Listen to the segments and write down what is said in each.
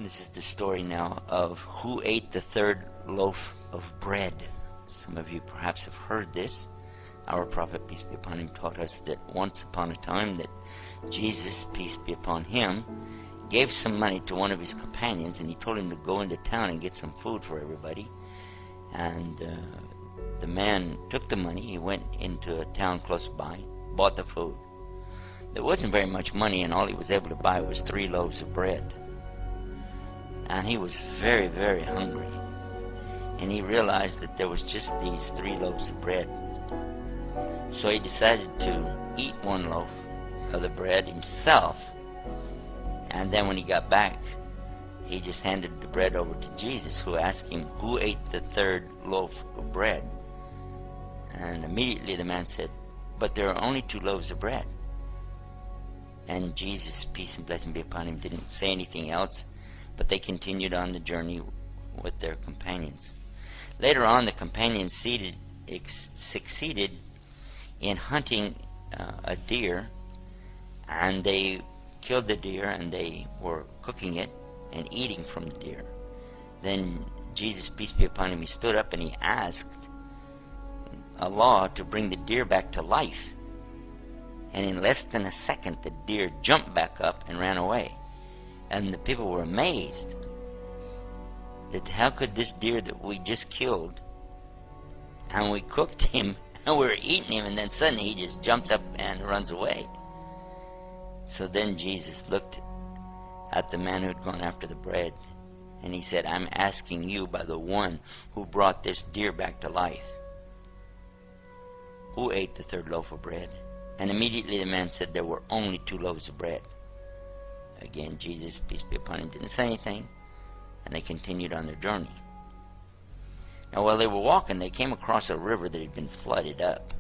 This is the story now of who ate the third loaf of bread. Some of you perhaps have heard this. Our prophet, peace be upon him, taught us that once upon a time that Jesus, peace be upon him, gave some money to one of his companions, and he told him to go into town and get some food for everybody. And the man took the money, he went into a town close by, bought the food. There wasn't very much money, and all he was able to buy was 3 loaves of bread. And he was very, very hungry. And he realized that there was just these 3 loaves of bread. So he decided to eat 1 loaf of the bread himself. And then when he got back, he just handed the bread over to Jesus, who asked him, who ate the 3rd loaf of bread? And immediately the man said, but there are only 2 loaves of bread. And Jesus, peace and blessing be upon him, didn't say anything else, but they continued on the journey with their companions. Later on, the companions succeeded in hunting a deer, and they killed the deer, and they were cooking it and eating from the deer. Then Jesus, peace be upon him, he stood up and he asked Allah to bring the deer back to life. And in less than a second, the deer jumped back up and ran away. And the people were amazed that how could this deer that we just killed, and we cooked him, and we were eating him, and then suddenly he just jumps up and runs away. So then Jesus looked at the man who had gone after the bread, and he said, I'm asking you by the one who brought this deer back to life, who ate the 3rd loaf of bread? And immediately the man said there were only 2 loaves of bread. Again, Jesus, peace be upon him, didn't say anything, and they continued on their journey. Now while they were walking, they came across a river that had been flooded up.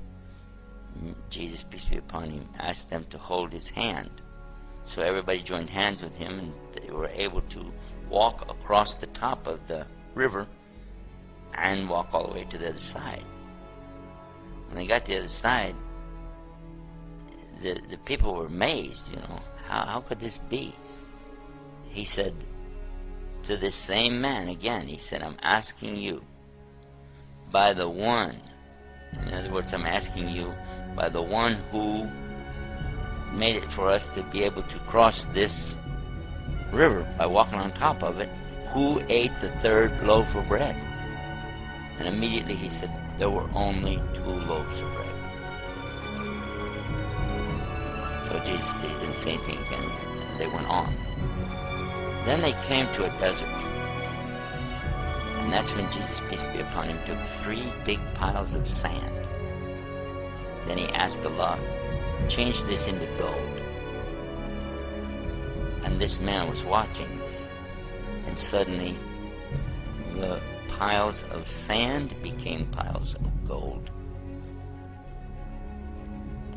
Jesus, peace be upon him, asked them to hold his hand. So everybody joined hands with him, and they were able to walk across the top of the river and walk all the way to the other side. When they got to the other side, the people were amazed, how could this be? He said to this same man again, he said, I'm asking you by the one, in other words, I'm asking you by the one who made it for us to be able to cross this river by walking on top of it, who ate the 3rd loaf of bread? And immediately he said, there were only 2 loaves of bread. So Jesus didn't say anything again, and they went on. Then they came to a desert. And that's when Jesus, peace be upon him, took 3 big piles of sand. Then he asked Allah, change this into gold. And this man was watching this. And suddenly, the piles of sand became piles of gold.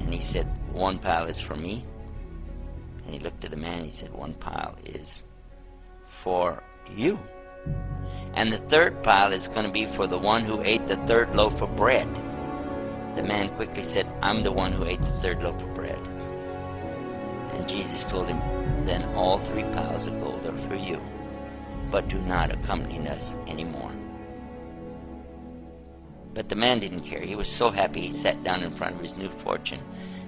And he said, 1 pile is for me. And he looked at the man and he said, 1 pile is for you. And the 3rd pile is going to be for the one who ate the 3rd loaf of bread. The man quickly said, I'm the one who ate the 3rd loaf of bread. And Jesus told him, then all 3 piles of gold are for you, but do not accompany us anymore. But the man didn't care. He was so happy. He sat down in front of his new fortune,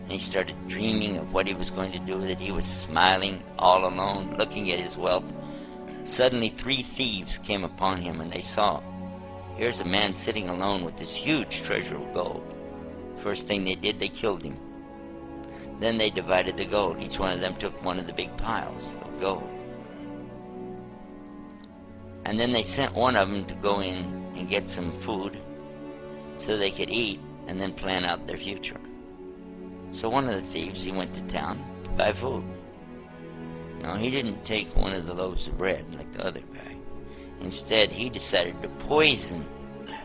and he started dreaming of what he was going to do with it. He was smiling all alone, looking at his wealth. Suddenly 3 thieves came upon him, and they saw, here's a man sitting alone with this huge treasure of gold. First thing they did, they killed him. Then they divided the gold. Each one of them took one of the big piles of gold. And then they sent one of them to go in and get some food so they could eat and then plan out their future. So one of the thieves, he went to town to buy food. No, he didn't take one of the loaves of bread like the other guy. Instead, he decided to poison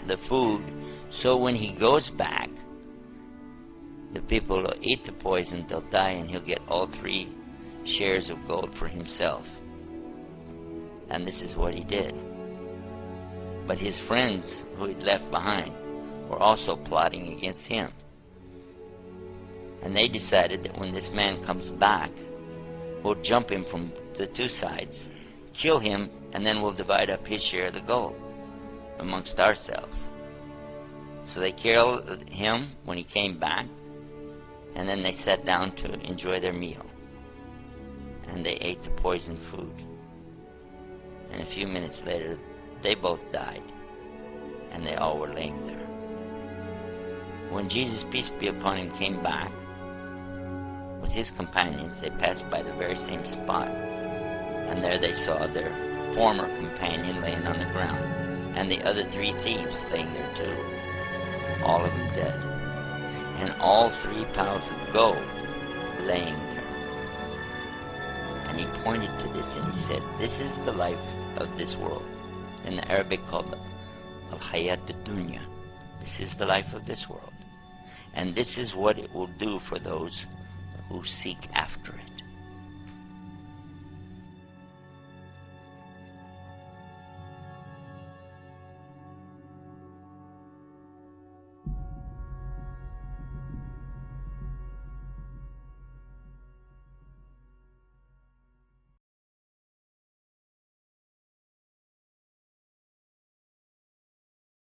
the food, so when he goes back, the people will eat the poison, they'll die, and he'll get all 3 shares of gold for himself. And this is what he did. But his friends who he'd left behind were also plotting against him. And they decided that when this man comes back, we'll jump him from the 2 sides, kill him, and then we'll divide up his share of the gold amongst ourselves. So they killed him when he came back, and then they sat down to enjoy their meal. And they ate the poisoned food. And a few minutes later, they both died, and they all were laying there. When Jesus, peace be upon him, came back with his companions, they passed by the very same spot, and there they saw their former companion laying on the ground, and the other 3 thieves laying there too, all of them dead, and all 3 pounds of gold laying there. And he pointed to this and he said, "This is the life of this world." In the Arabic called al-hayat ad-dunya. This is the life of this world. And this is what it will do for those who seek after it.